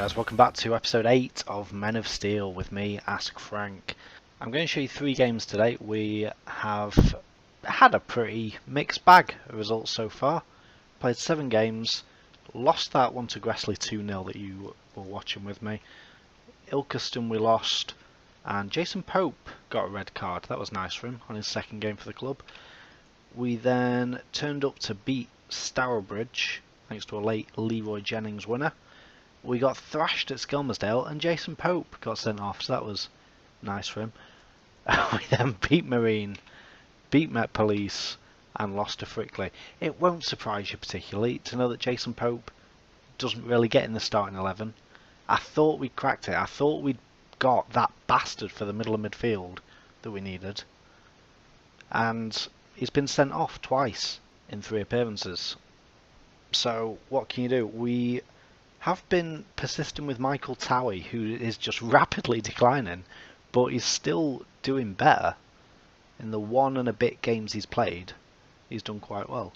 guys, welcome back to episode 8 of Men of Steel with me, Ask Frank. I'm going to show you 3 games today. We have had a pretty mixed bag of results so far. Played 7 games, lost that one to Gressley 2-0 that you were watching with me. Ilkeston we lost, and Jason Pope got a red card. That was nice for him on his second game for the club. We then turned up to beat Stourbridge thanks to a late Leroy Jennings winner. We got thrashed at Skelmersdale and Jason Pope got sent off, so that was nice for him. We then beat Marine, beat Met Police and lost to Frickley. It won't surprise you particularly to know that Jason Pope doesn't really get in the starting 11. I thought we'd cracked it. I thought we'd got that bastard for the middle of midfield that we needed. And he's been sent off twice in 3 appearances. So what can you do? We have been persistent with Michael Towie, who is just rapidly declining, but he's still doing better. In the 1 and a bit games he's played, he's done quite well.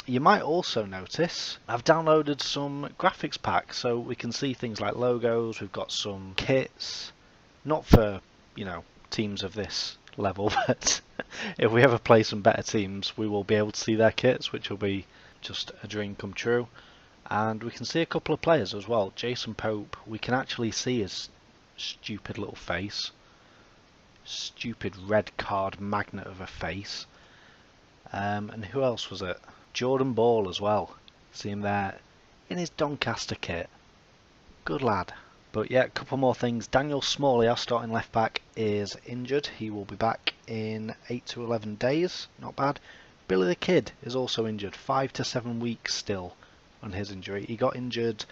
You might also notice I've downloaded some graphics packs, so we can see things like logos. We've got some kits, not for, you know, teams of this level, but if we ever play some better teams, we will be able to see their kits, which will be just a dream come true. And we can see a couple of players as well. Jason Pope, we can actually see his stupid little face. Stupid red card magnet of a face. And who else was it? Jordan Ball as well. See him there in his Doncaster kit. Good lad. But yeah, a couple more things. Daniel Smalley, our starting left back, is injured. He will be back in 8 to 11 days. Not bad. Billy the Kid is also injured. 5 to 7 weeks still on his injury. He got injured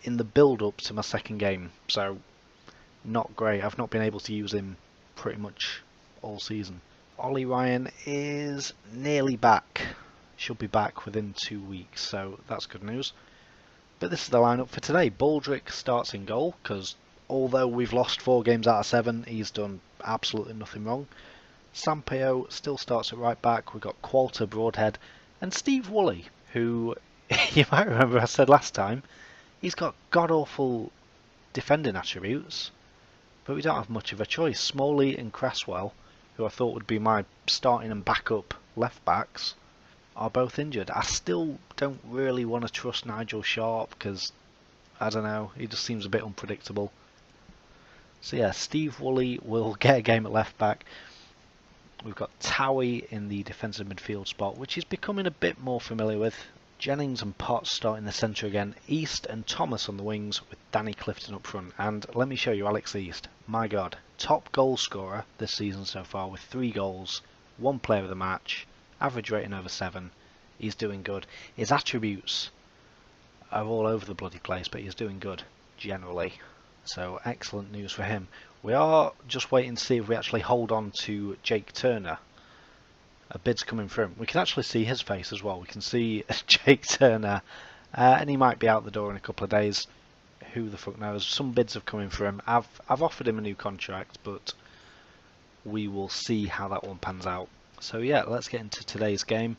in the build-up to my second game, so not great. I've not been able to use him pretty much all season. Ollie Ryan is nearly back. Should be back within 2 weeks, so that's good news. But this is the lineup for today. Baldrick starts in goal, because although we've lost 4 games out of 7, he's done absolutely nothing wrong. Sampaio still starts at right back. We've got Qualter, Broadhead, and Steve Woolley, who you might remember I said last time, he's got god-awful defending attributes, but we don't have much of a choice. Smalley and Cresswell, who I thought would be my starting and backup left backs, are both injured. I still don't really want to trust Nigel Sharp because, I don't know, he just seems a bit unpredictable. So yeah, Steve Woolley will get a game at left back. We've got Towie in the defensive midfield spot, which he's becoming a bit more familiar with. Jennings and Potts start in the centre again. East and Thomas on the wings with Danny Clifton up front. And let me show you Alex East. My God, top goal scorer this season so far with 3 goals, 1 player of the match, average rating over 7. He's doing good. His attributes are all over the bloody place, but he's doing good generally. So excellent news for him. We are just waiting to see if we actually hold on to Jake Turner. A bid's coming through. We can actually see his face as well. We can see Jake Turner, and he might be out the door in a couple of days. Who the fuck knows? Some bids have come in for him. I've offered him a new contract, but we will see how that one pans out. So yeah, let's get into today's game.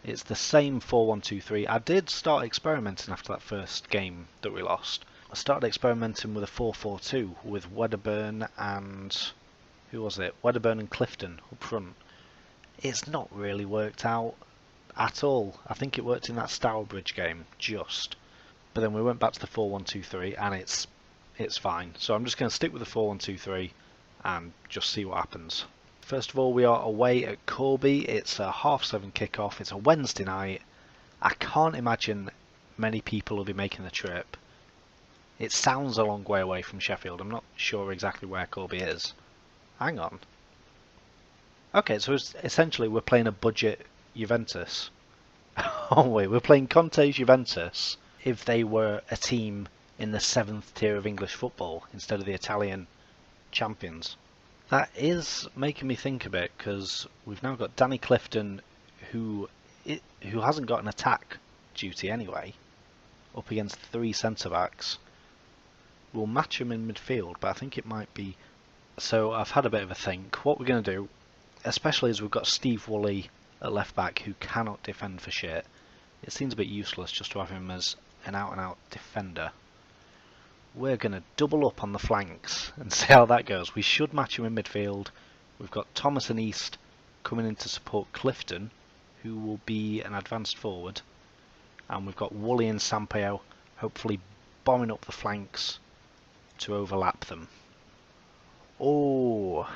It's the same 4-1-2-3. I did start experimenting after that first game that we lost. I started experimenting with a 4-4-2 with Wedderburn and who was it? Wedderburn and Clifton up front. It's not really worked out at all. I think it worked in that Stourbridge game, just. But then we went back to the 4-1-2-3 and it's fine. So I'm just going to stick with the 4-1-2-3 and just see what happens. First of all, we are away at Corby. It's a 7:30 kickoff. It's a Wednesday night. I can't imagine many people will be making the trip. It sounds a long way away from Sheffield. I'm not sure exactly where Corby is. Hang on. Okay, so essentially we're playing a budget Juventus. Aren't we? We're playing Conte's Juventus if they were a team in the 7th tier of English football instead of the Italian champions. That is making me think a bit, because we've now got Danny Clifton, who hasn't got an attack duty anyway, up against 3 centre-backs. We'll match him in midfield, but I think it might be... So I've had a bit of a think. What we're going to do, especially as we've got Steve Woolley at left back who cannot defend for shit, it seems a bit useless just to have him as an out-and-out defender. We're going to double up on the flanks and see how that goes. We should match him in midfield. We've got Thomas and East coming in to support Clifton, who will be an advanced forward. And we've got Woolley and Sampaio hopefully bombing up the flanks to overlap them. Oh,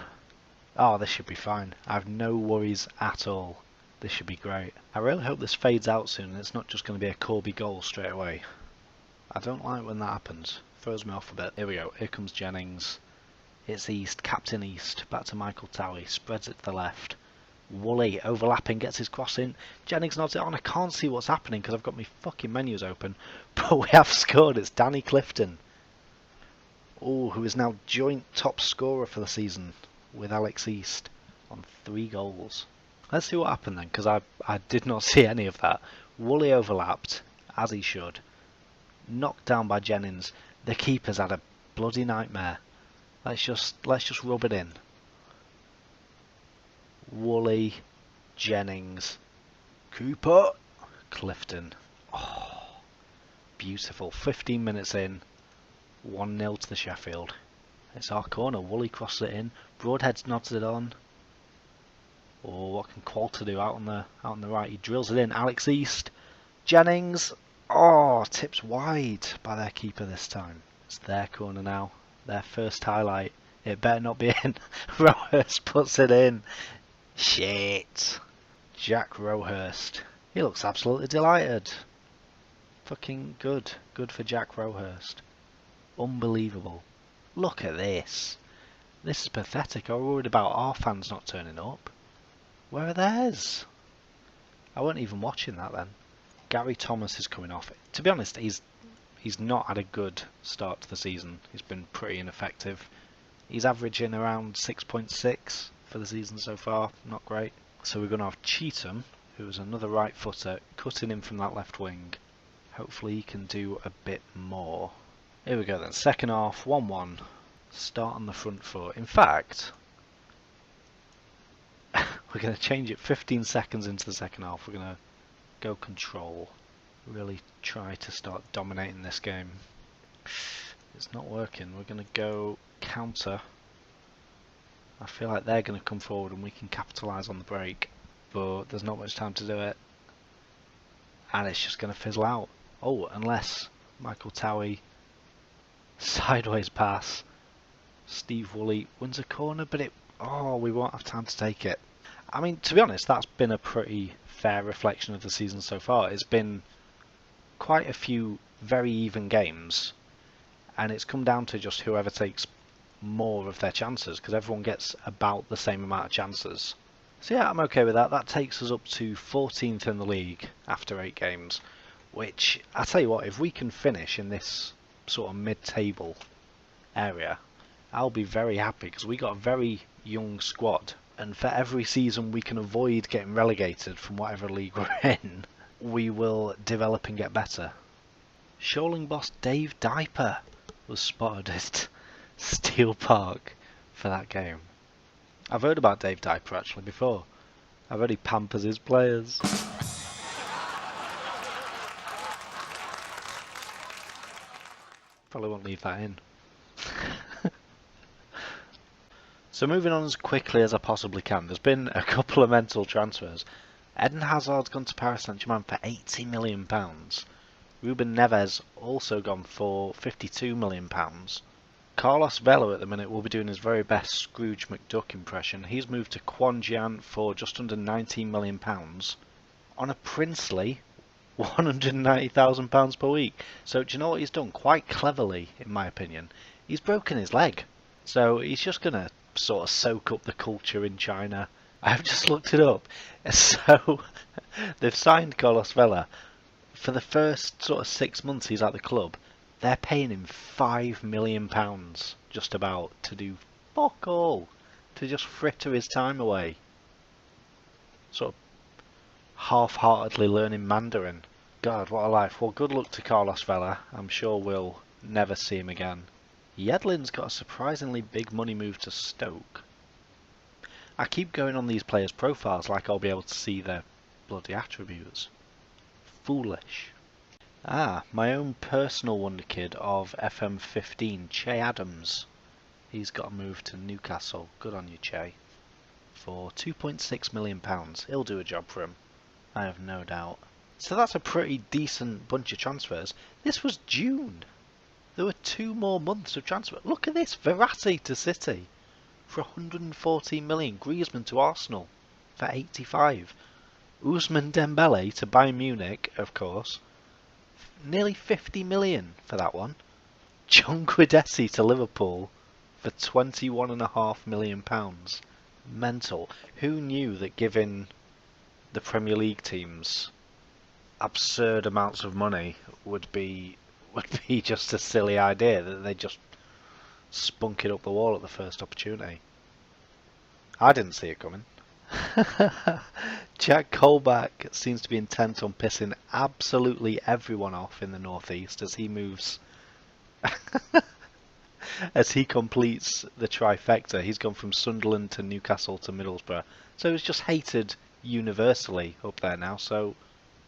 this should be fine. I have no worries at all. This should be great. I really hope this fades out soon and it's not just going to be a Corby goal straight away. I don't like when that happens. Throws me off a bit. Here we go. Here comes Jennings. It's East. Captain East. Back to Michael Towie. Spreads it to the left. Woolley overlapping. Gets his cross in. Jennings nods it on. I can't see what's happening because I've got my fucking menus open. But we have scored. It's Danny Clifton. Oh, who is now joint top scorer for the season with Alex East on 3 goals. Let's see what happened then, because I did not see any of that. Woolley overlapped, as he should. Knocked down by Jennings. The keeper's had a bloody nightmare. Let's just rub it in. Woolley, Jennings, Cooper, Clifton. Oh, beautiful. 15 minutes in, 1-0 to the Sheffield. It's our corner. Woolley crosses it in. Broadhead's nods it on. Oh, what can Qualter do out on the right? He drills it in. Alex East, Jennings. Oh, tips wide by their keeper this time. It's their corner now. Their first highlight. It better not be in. Rohurst puts it in. Shit. Jack Rohurst. He looks absolutely delighted. Fucking good. Good for Jack Rohurst. Unbelievable. Look at this. This is pathetic. I'm worried about our fans not turning up. Where are theirs? I wasn't even watching that then. Gary Thomas is coming off. To be honest, he's not had a good start to the season. He's been pretty ineffective. He's averaging around 6.6 for the season so far. Not great. So we're going to have Cheetham, who is another right footer, cutting in from that left wing. Hopefully he can do a bit more. Here we go then. Second half, 1-1. Start on the front foot. In fact, we're going to change it 15 seconds into the second half. We're going to go control. Really try to start dominating this game. It's not working. We're going to go counter. I feel like they're going to come forward and we can capitalise on the break. But there's not much time to do it. And it's just going to fizzle out. Oh, unless Michael Towie, sideways pass. Steve Woolley wins a corner, but we won't have time to take it. I mean, to be honest, that's been a pretty fair reflection of the season so far. It's been quite a few very even games, and it's come down to just whoever takes more of their chances, because everyone gets about the same amount of chances. So yeah, I'm okay with that. That takes us up to 14th in the league after 8 games, which, I tell you what, if we can finish in this sort of mid-table area, I'll be very happy, because we got a very young squad, and for every season we can avoid getting relegated from whatever league we're in, we will develop and get better. Shoaling boss Dave Diper was spotted at Steel Park for that game. I've heard about Dave Diper actually before. I've heard he pampers his players. Probably won't leave that in. So moving on as quickly as I possibly can, there's been a couple of mental transfers. Eden Hazard's gone to Paris Saint-Germain for £80 million. Ruben Neves also gone for £52 million. Carlos Vela at the minute will be doing his very best Scrooge McDuck impression. He's moved to Quanjian for just under £19 million on a princely £190,000 per week. So do you know what he's done? Quite cleverly, in my opinion. He's broken his leg. So he's just going to sort of soak up the culture in China. I've just looked it up. So they've signed Carlos Vela. For the first sort of 6 months he's at the club, they're paying him £5 million just about to do fuck all. To just fritter his time away. Sort of half-heartedly learning Mandarin. God, what a life. Well, good luck to Carlos Vela. I'm sure we'll never see him again. Yedlin's got a surprisingly big money move to Stoke. I keep going on these players' profiles like I'll be able to see their bloody attributes. Foolish. Ah, my own personal wonder kid of FM15, Che Adams. He's got a move to Newcastle. Good on you, Che. For £2.6 million. He'll do a job for him. I have no doubt. So that's a pretty decent bunch of transfers. This was June. There were 2 more months of transfer. Look at this. Verratti to City for 114 million. Griezmann to Arsenal for 85. Ousmane Dembele to Bayern Munich, of course. Nearly 50 million for that one. John Guidetti to Liverpool for £21.5 million. Mental. Who knew that giving the Premier League teams absurd amounts of money would be just a silly idea, that they just spunk it up the wall at the first opportunity? I didn't see it coming. Jack Colback seems to be intent on pissing absolutely everyone off in the northeast as he moves as he completes the trifecta. He's gone from Sunderland to Newcastle to Middlesbrough, so he's just hated universally up there now. So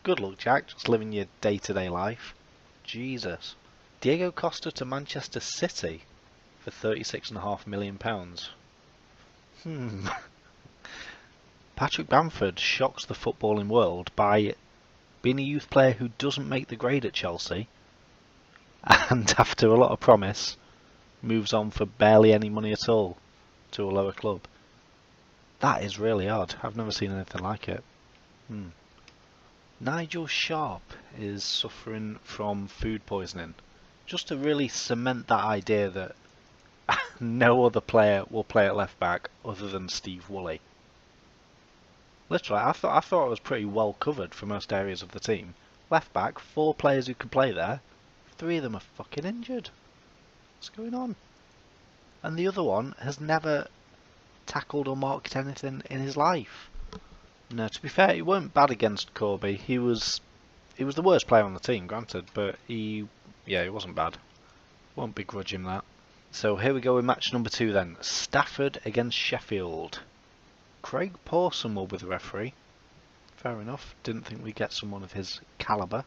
good luck, Jack, just living your day-to-day life. Jesus. Diego Costa to Manchester City for £36.5 million. Patrick Bamford shocks the footballing world by being a youth player who doesn't make the grade at Chelsea, and after a lot of promise moves on for barely any money at all to a lower club. That is really odd. I've never seen anything like it. Nigel Sharp is suffering from food poisoning. Just to really cement that idea that no other player will play at left back other than Steve Woolley. Literally, I thought it was pretty well covered for most areas of the team. Left back, 4 players who can play there. 3 of them are fucking injured. What's going on? And the other one has never tackled or marked anything in his life. No, to be fair, he weren't bad against Corby. He was the worst player on the team, granted, but he wasn't bad. Won't begrudge him that. So here we go with match number 2 then. Stafford against Sheffield. Craig Pawson will be the referee. Fair enough. Didn't think we'd get someone of his calibre.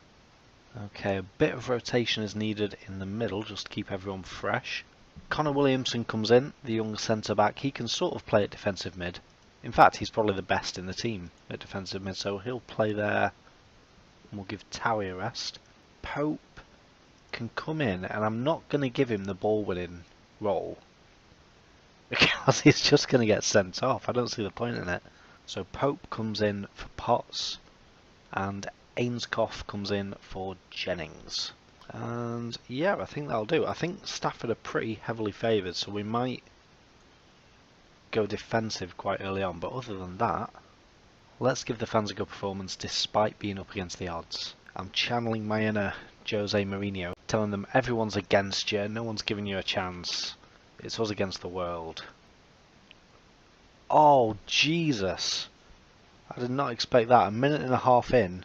Okay, a bit of rotation is needed in the middle, just to keep everyone fresh. Connor Williamson comes in, the young centre-back. He can sort of play at defensive mid. In fact, he's probably the best in the team at defensive mid, so he'll play there. And we'll give Towie a rest. Pope can come in, and I'm not going to give him the ball-winning role, because he's just going to get sent off. I don't see the point in it. So Pope comes in for Potts, and Ainscough comes in for Jennings. And yeah, I think that'll do. I think Stafford are pretty heavily favoured, so we might go defensive quite early on. But other than that, let's give the fans a good performance despite being up against the odds. I'm channeling my inner Jose Mourinho, telling them everyone's against you, no one's giving you a chance. It's us against the world. Oh, Jesus. I did not expect that. A minute and a half in,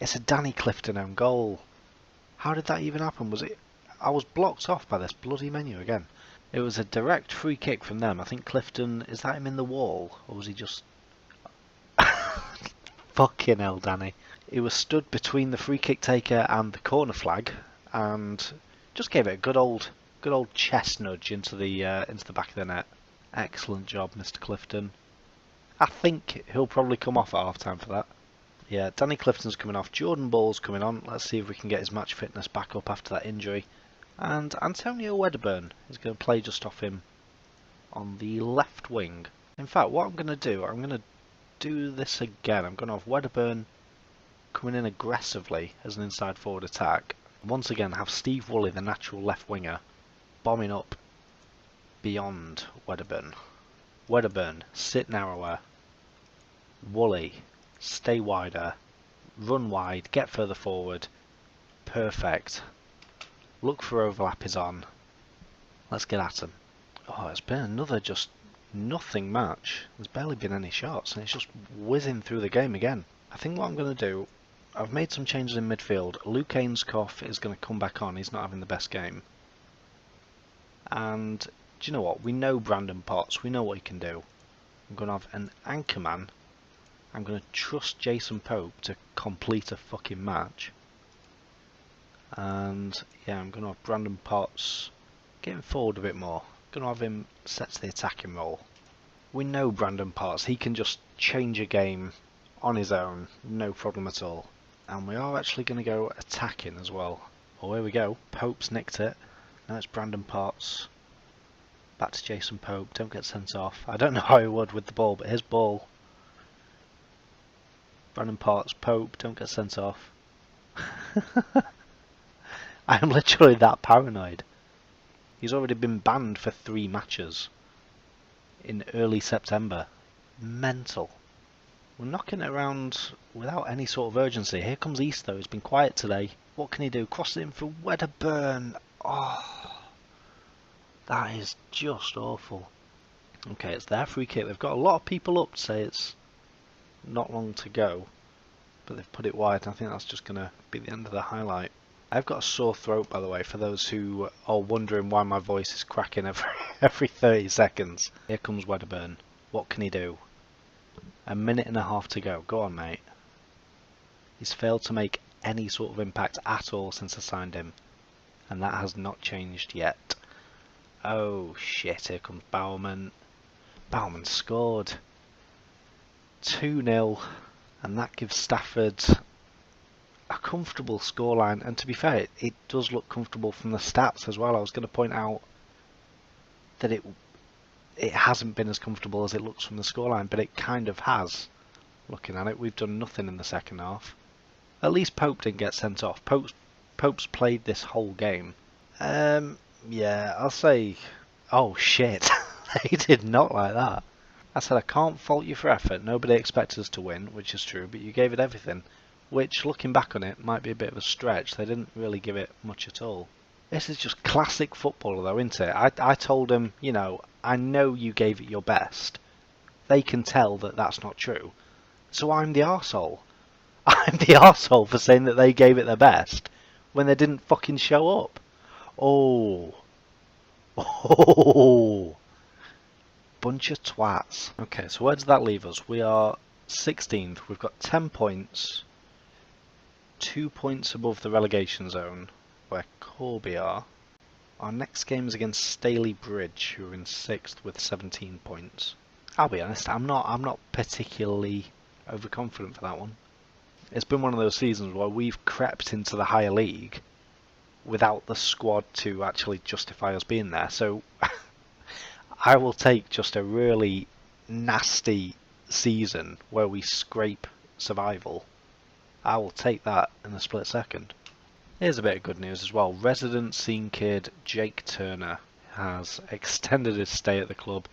it's a Danny Clifton own goal. How did that even happen? I was blocked off by this bloody menu again. It was a direct free kick from them. I think Clifton, is that him in the wall? Or was he just... Fucking hell, Danny. He was stood between the free kick taker and the corner flag, and just gave it a good old chest nudge into the back of the net. Excellent job, Mr. Clifton. I think he'll probably come off at half time for that. Yeah, Danny Clifton's coming off. Jordan Ball's coming on. Let's see if we can get his match fitness back up after that injury. And Antonio Wedderburn is going to play just off him on the left wing. In fact, what I'm going to do, I'm going to do this again. I'm going to have Wedderburn coming in aggressively as an inside forward attack. Once again, have Steve Woolley, the natural left winger, bombing up beyond Wedderburn. Wedderburn, sit narrower. Woolley, stay wider. Run wide, get further forward. Perfect. Look for overlap is on. Let's get at him. Oh, it's been another just nothing match. There's barely been any shots, and it's just whizzing through the game again. I think what I'm going to do, I've made some changes in midfield. Luke Ainscough is going to come back on. He's not having the best game. And do you know what? We know Brandon Potts. We know what he can do. I'm going to have an anchorman. I'm going to trust Jason Pope to complete a fucking match. And yeah, I'm going to have Brandon Potts getting forward a bit more. Going to have him set to the attacking role. We know Brandon Potts, he can just change a game on his own, no problem at all. And we are actually going to go attacking as well. Oh, here we go. Pope's nicked it. Now it's Brandon Potts. Back to Jason Pope. Don't get sent off. I don't know how he would with the ball, but his ball. Brandon Potts, Pope, don't get sent off. I am literally that paranoid. He's already been banned for 3 matches in early September. Mental. We're knocking it around without any sort of urgency. Here comes East though. He's been quiet today. What can he do? Cross it in for Wedderburn. Oh, that is just awful. Okay, it's their free kick. They've got a lot of people up to say it's not long to go, but they've put it wide. I think that's just going to be the end of the highlight. I've got a sore throat, by the way, for those who are wondering why my voice is cracking every 30 seconds. Here comes Wedderburn. What can he do? A minute and a half to go. Go on, mate. He's failed to make any sort of impact at all since I signed him, and that has not changed yet. Oh shit, here comes Bowerman. Bowerman scored. 2-0, and that gives Stafford a comfortable scoreline, and to be fair, it does look comfortable from the stats as well. I was going to point out that it hasn't been as comfortable as it looks from the scoreline, but it kind of has. Looking at it, we've done nothing in the second half. At least Pope didn't get sent off. Pope's played this whole game. Yeah, I'll say... Oh shit, they did not like that. I said I can't fault you for effort. Nobody expected us to win, which is true, but you gave it everything. Which, looking back on it, might be a bit of a stretch. They didn't really give it much at all. This is just classic football though, isn't it? I told him, you know, I know you gave it your best. They can tell that that's not true. So I'm the arsehole. I'm the arsehole for saying that they gave it their best when they didn't fucking show up. Oh. Oh. Bunch of twats. Okay, so where does that leave us? We are 16th. We've got 10 points. 2 points above the relegation zone, where Corby are. Our next game is against Staley Bridge, who are in 6th with 17 points. I'll be honest, I'm not particularly overconfident for that one. It's been one of those seasons where we've crept into the higher league without the squad to actually justify us being there. So I will take just a really nasty season where we scrape survival. I will take that in a split second. Here's a bit of good news as well. Resident scene kid Jake Turner has extended his stay at the club.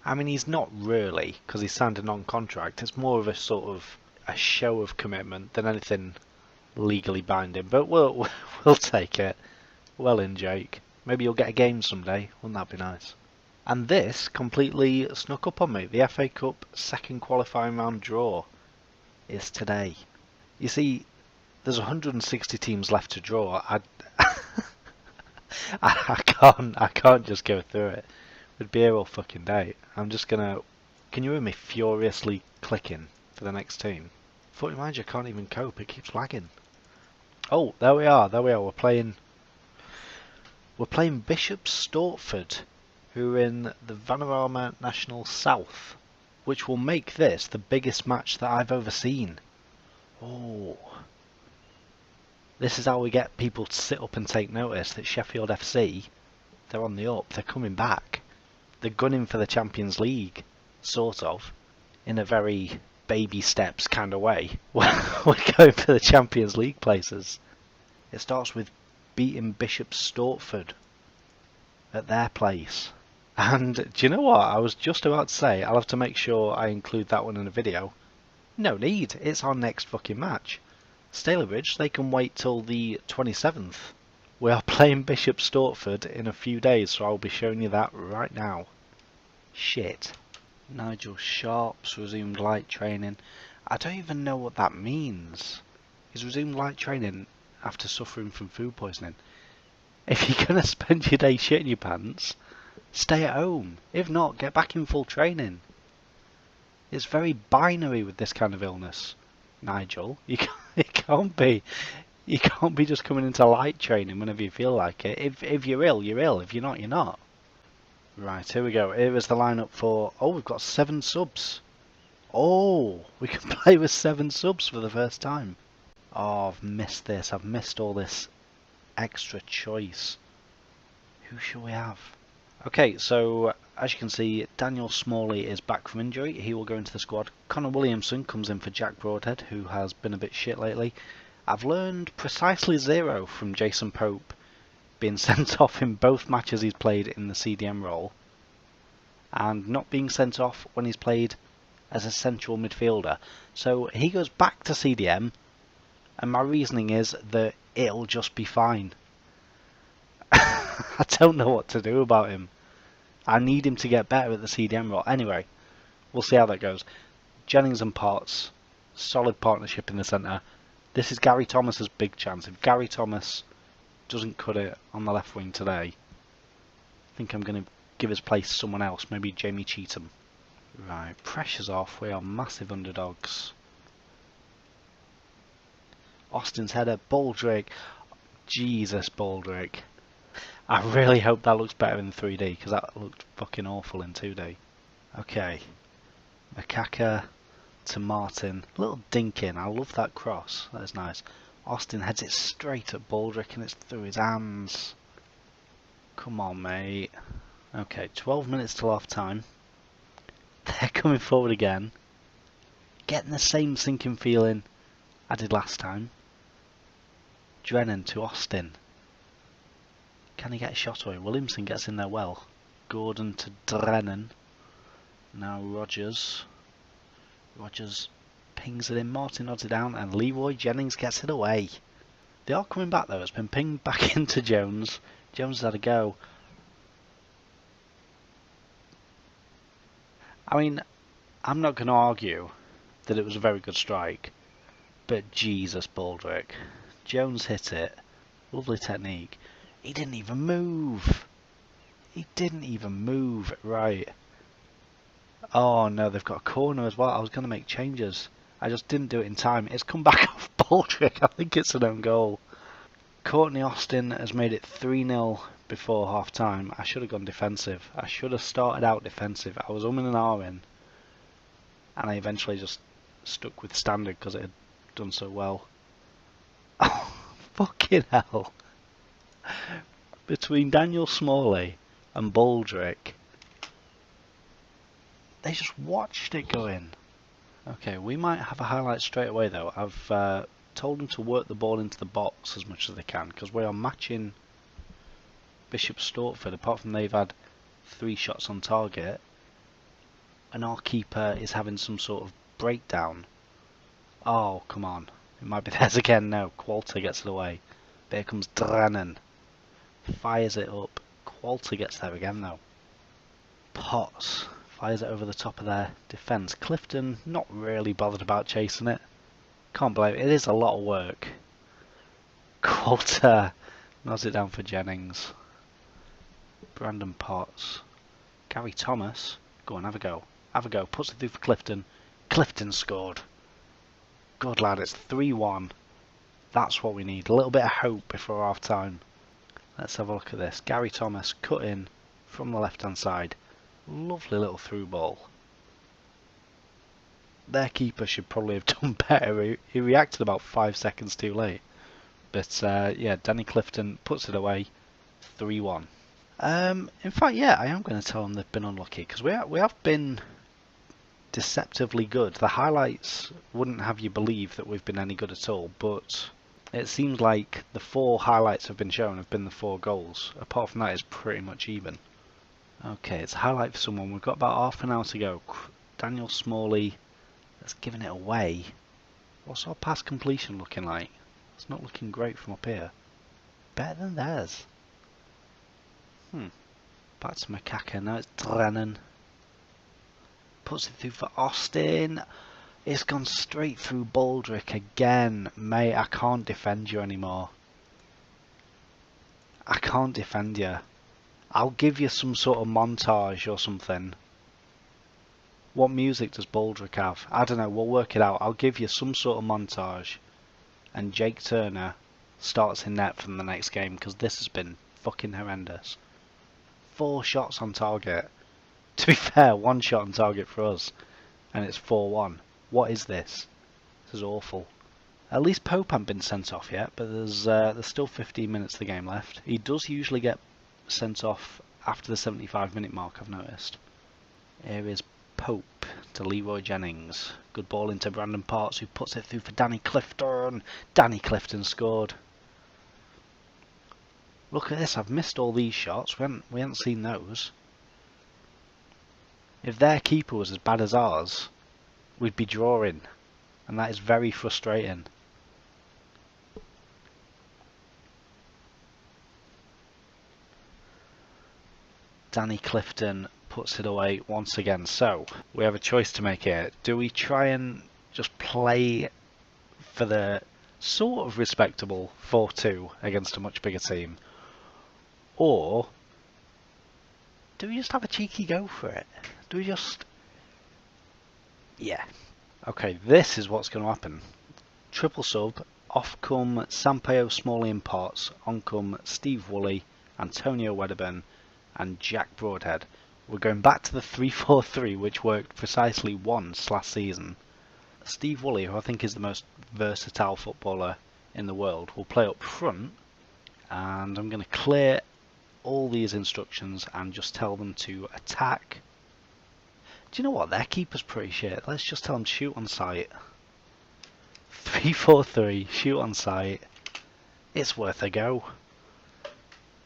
I mean, he's not really, because he signed a non-contract. It's more of a sort of a show of commitment than anything legally binding. But we'll take it. Well in, Jake. Maybe you'll get a game someday. Wouldn't that be nice? And this completely snuck up on me. The FA Cup second qualifying round draw is today. You see, there's 160 teams left to draw. I can't just go through it. We'd be here all fucking day. I'm just gonna... Can you hear me furiously clicking for the next team? Footy Manager can't even cope. It keeps lagging. Oh, there we are. We're playing Bishop Stortford, who are in the Vanarama National South, which will make this the biggest match that I've ever seen. Oh, this is how we get people to sit up and take notice that Sheffield FC, they're on the up, they're coming back. They're gunning for the Champions League, sort of, in a very baby steps kind of way. We're going for the Champions League places. It starts with beating Bishop Stortford at their place. And do you know what? I was just about to say, I'll have to make sure I include that one in a video. No need, it's our next fucking match. Stalybridge, they can wait till the 27th. We are playing Bishop Stortford in a few days, so I'll be showing you that right now. Shit. Nigel Sharp's resumed light training. I don't even know what that means. He's resumed light training after suffering from food poisoning. If you're going to spend your day shitting your pants, stay at home. If not, get back in full training. It's very binary with this kind of illness, Nigel. It can't be You can't be just coming into light training whenever you feel like it. If you're ill, you're ill. If you're not, you're not. Right, here we go. Here is the lineup for... Oh, we've got 7 subs. Oh, we can play with 7 subs for the first time. Oh, I've missed this. I've missed all this extra choice. Who shall we have? Okay, so as you can see, Daniel Smalley is back from injury. He will go into the squad. Connor Williamson comes in for Jack Broadhead, who has been a bit shit lately. I've learned precisely 0 from Jason Pope, being sent off in both matches he's played in the CDM role, and not being sent off when he's played as a central midfielder. So he goes back to CDM, and my reasoning is that it'll just be fine. I don't know what to do about him. I need him to get better at the CDM role. Anyway, we'll see how that goes. Jennings and Potts, solid partnership in the centre. This is Gary Thomas's big chance. If Gary Thomas doesn't cut it on the left wing today, I think I'm going to give his place to someone else, maybe Jamie Cheatham. Right, pressure's off. We are massive underdogs. Austin's header, Baldrick. Jesus, Baldrick. I really hope that looks better in 3D, because that looked fucking awful in 2D. Okay. Makaka to Martin. A little dink in. I love that cross. That is nice. Austin heads it straight at Baldrick and it's through his hands. Come on, mate. Okay, 12 minutes till half time. They're coming forward again. Getting the same sinking feeling I did last time. Drennan to Austin. Can he get a shot away? Williamson gets in there well. Gordon to Drennan. Now Rogers. Rogers pings it in. Martin nods it down and Leroy Jennings gets it away. They are coming back though. It's been pinged back into Jones. Jones has had a go. I mean, I'm not going to argue that it was a very good strike, but Jesus, Baldrick. Jones hit it. Lovely technique. He didn't even move. He didn't even move. Right. Oh no, they've got a corner as well. I was going to make changes. I just didn't do it in time. It's come back off Baldrick. I think it's an own goal. Courtney Austin has made it 3-0 before half time. I should have gone defensive. I should have started out defensive. I was umming and ahhing, and I eventually just stuck with standard because it had done so well. Oh, fucking hell. Between Daniel Smalley and Baldrick, they just watched it go in. Okay, we might have a highlight straight away though. I've told them to work the ball into the box as much as they can because we are matching Bishop Stortford. Apart from they've had 3 shots on target, and our keeper is having some sort of breakdown. Oh, come on. It might be theirs again. No, Qualter gets it away. There comes Drennan. Fires it up. Qualter gets there again though. Potts fires it over the top of their defence. Clifton not really bothered about chasing it. Can't blame it. It is a lot of work. Qualter nods it down for Jennings. Brandon Potts. Gary Thomas. Go on, have a go. Have a go. Puts it through for Clifton. Clifton scored. Good lad, it's 3-1. That's what we need. A little bit of hope before half time. Let's have a look at this. Gary Thomas cut in from the left hand side. Lovely little through ball. Their keeper should probably have done better. He reacted about 5 seconds too late. But yeah, Danny Clifton puts it away. 3-1. In fact, yeah, I am going to tell them they've been unlucky because we have been deceptively good. The highlights wouldn't have you believe that we've been any good at all, but it seems like the 4 highlights have been shown have been the 4 goals. Apart from that, it's pretty much even. Okay, it's a highlight for someone. We've got about half an hour to go. Daniel Smalley has given it away. What's our pass completion looking like? It's not looking great from up here. Better than theirs. Back to Makaka. Now it's Drennan. Puts it through for Austin. It's gone straight through Baldrick again. Mate, I can't defend you anymore. I can't defend you. I'll give you some sort of montage or something. What music does Baldrick have? I don't know, we'll work it out. I'll give you some sort of montage. And Jake Turner starts in net from the next game, because this has been fucking horrendous. 4 shots on target. To be fair, 1 shot on target for us, and it's 4-1. What is this? This is awful. At least Pope hasn't been sent off yet, but there's still 15 minutes of the game left. He does usually get sent off after the 75-minute mark, I've noticed. Here is Pope to Leroy Jennings. Good ball into Brandon Parks, who puts it through for Danny Clifton. Danny Clifton scored. Look at this, I've missed all these shots. We haven't seen those. If their keeper was as bad as ours, we'd be drawing. And that is very frustrating. Danny Clifton puts it away once again. So, we have a choice to make here. Do we try and just play for the sort of respectable 4-2 against a much bigger team? Or do we just have a cheeky go for it? Do we just... Yeah. Okay, this is what's going to happen. Triple sub, off come Sampaio, Smalley and Potts, on come Steve Woolley, Antonio Wedderburn and Jack Broadhead. We're going back to the 3-4-3, which worked precisely once last season. Steve Woolley, who I think is the most versatile footballer in the world, will play up front, and I'm going to clear all these instructions and just tell them to attack. Do you know what? Their keeper's pretty shit. Let's just tell them to shoot on sight. 3-4-3, shoot on sight. It's worth a go.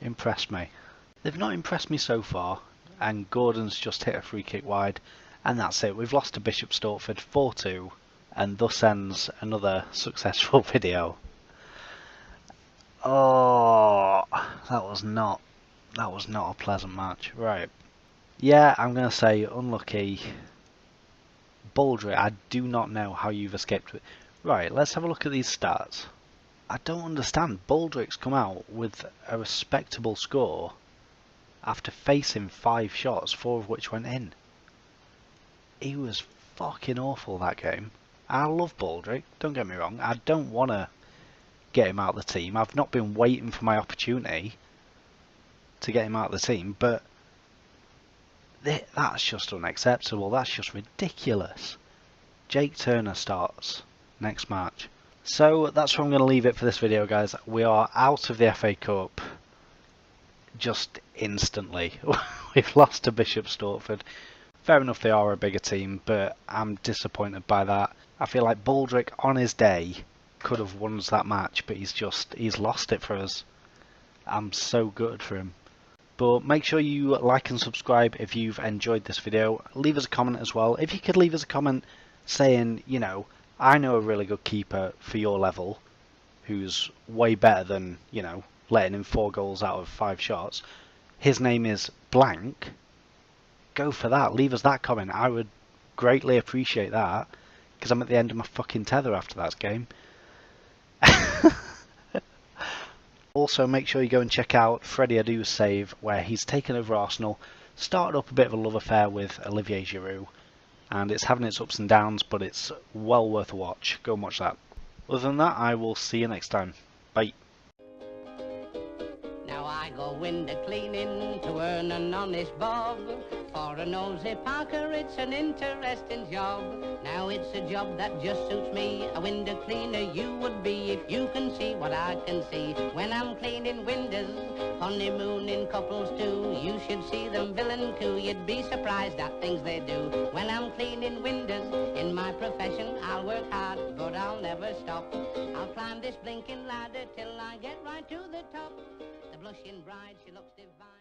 Impress me. They've not impressed me so far, and Gordon's just hit a free kick wide, and that's it. We've lost to Bishop Stortford 4-2, and thus ends another successful video. Oh, that was not a pleasant match. Right. Yeah, I'm going to say unlucky. Baldrick, I do not know how you've escaped it. Right, let's have a look at these stats. I don't understand. Baldrick's come out with a respectable score after facing 5 shots, 4 of which went in. He was fucking awful that game. I love Baldrick, don't get me wrong. I don't want to get him out of the team. I've not been waiting for my opportunity to get him out of the team, but that's just unacceptable. That's just ridiculous. Jake Turner starts next match. So that's where I'm going to leave it for this video, guys. We are out of the FA Cup just instantly. We've lost to Bishop Stortford. Fair enough, they are a bigger team, but I'm disappointed by that. I feel like Baldrick on his day could have won us that match, but he's lost it for us. I'm so gutted for him. But make sure you like and subscribe if you've enjoyed this video. Leave us a comment as well. If you could leave us a comment saying, you know, I know a really good keeper for your level who's way better than, you know, letting in 4 goals out of 5 shots. His name is blank. Go for that. Leave us that comment. I would greatly appreciate that, because I'm at the end of my fucking tether after that game. Also, make sure you go and check out Freddie Adu's save, where he's taken over Arsenal, started up a bit of a love affair with Olivier Giroud, and it's having its ups and downs, but it's well worth a watch. Go and watch that. Other than that, I will see you next time. Bye. Now I go window cleaning to earn an honest bob. For a nosy Parker, it's an interesting job. Now it's a job that just suits me. A window cleaner you would be if you can see what I can see. When I'm cleaning windows, honeymooning couples too. You should see them villain coo. You'd be surprised at things they do. When I'm cleaning windows, in my profession I'll work hard, but I'll never stop. I'll climb this blinking ladder till I get right to the top. The blushing bride, she looks divine.